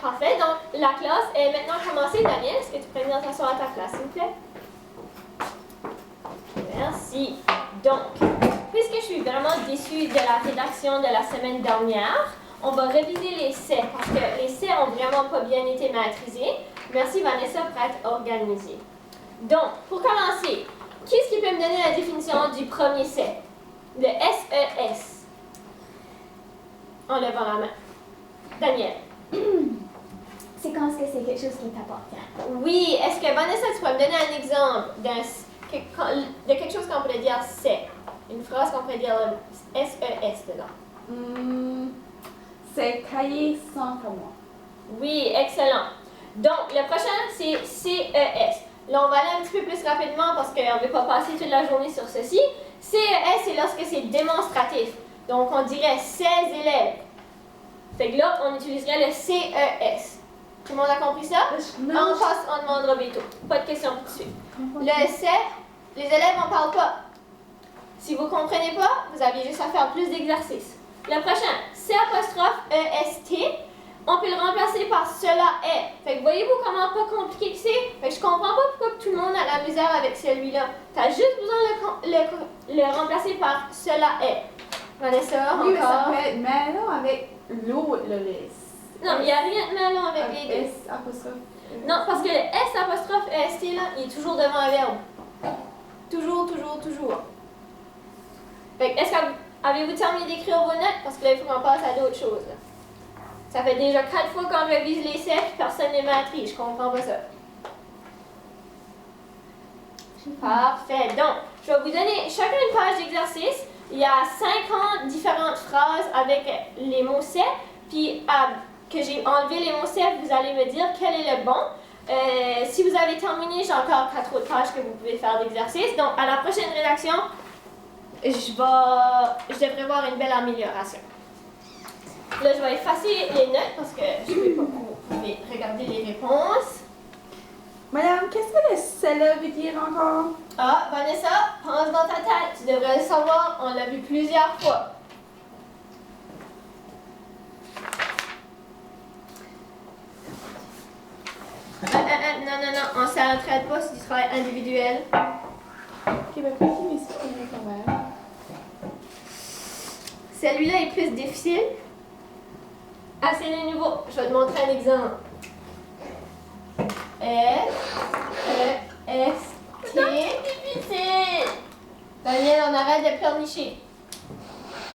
Parfait. Donc, la classe est maintenant commencée. Daniel, est-ce que tu pourrais venir t'asseoir à ta place, s'il vous plaît? Merci. Donc, puisque je suis vraiment déçue de la rédaction de la semaine dernière, on va réviser les C parce que les C ont vraiment pas bien été maîtrisés. Merci Vanessa pour être organisée. Donc, pour commencer, qui est-ce qui peut me donner la définition du premier C? Le SES. En levant la main. Daniel. C'est quand est-ce que c'est quelque chose qui est important? Oui, est-ce que Vanessa, tu peux me donner un exemple de quelque chose qu'on pourrait dire c'est? Une phrase qu'on pourrait dire SES dedans. C'est cahier sans moi. Oui, excellent. Donc, le prochain, c'est CES. Là, on va aller un petit peu plus rapidement parce qu'on ne veut pas passer toute la journée sur ceci. CES, c'est lorsque c'est démonstratif. Donc, on dirait 16 élèves. Fait que là, on utiliserait le CES. Tout le monde a compris ça? Non. On passe, on demandera bientôt. Pas de questions tout de suite. Le C, les élèves n'en parlent pas. Si vous ne comprenez pas, vous avez juste à faire plus d'exercices. Le prochain, C apostrophe EST, on peut le remplacer par cela est. Fait que voyez-vous comment pas compliqué que c'est? Fait que je comprends pas pourquoi tout le monde a la misère avec celui-là. Tu as juste besoin de le remplacer par cela est. Vanessa, Oui, mais ça encore. peut être melon avec l'autre, le lait. Non, il n'y a rien de melon avec les deux. S apostrophe. Non, parce que le S apostrophe EST, là, il est toujours devant un verbe. Toujours, toujours, toujours. Fait que, est-ce que avez-vous terminé d'écrire vos notes? Parce que là, il faut qu'on passe à d'autres choses. Là. Ça fait déjà 4 fois qu'on révise les C, puis personne n'est maîtrise. Je comprends pas ça. Parfait. Donc, je vais vous donner chacun une page d'exercice. Il y a 50 différentes phrases avec les mots C. Puis, que j'ai enlevé les mots C, vous allez me dire quel est le bon. Si vous avez terminé, j'ai encore 4 autres pages que vous pouvez faire d'exercice. Donc, à la prochaine rédaction, je devrais voir une belle amélioration. Là, je vais effacer les notes parce que je ne vais pas vous pouvez regarder les réponses. Madame, qu'est-ce que le celle-là veut dire encore? Ah, Vanessa, pense dans ta tête. Tu devrais le savoir, on l'a vu plusieurs fois. Non, on ne s'entraide pas, c'est du travail individuel. Ok, ben, pourquoi il m'exprime quand même? Celui-là est plus difficile. Ah, c'est le nouveau. Je vais te montrer un exemple. S, E, S, T. Difficile. Daniel, on arrête de pleurnicher.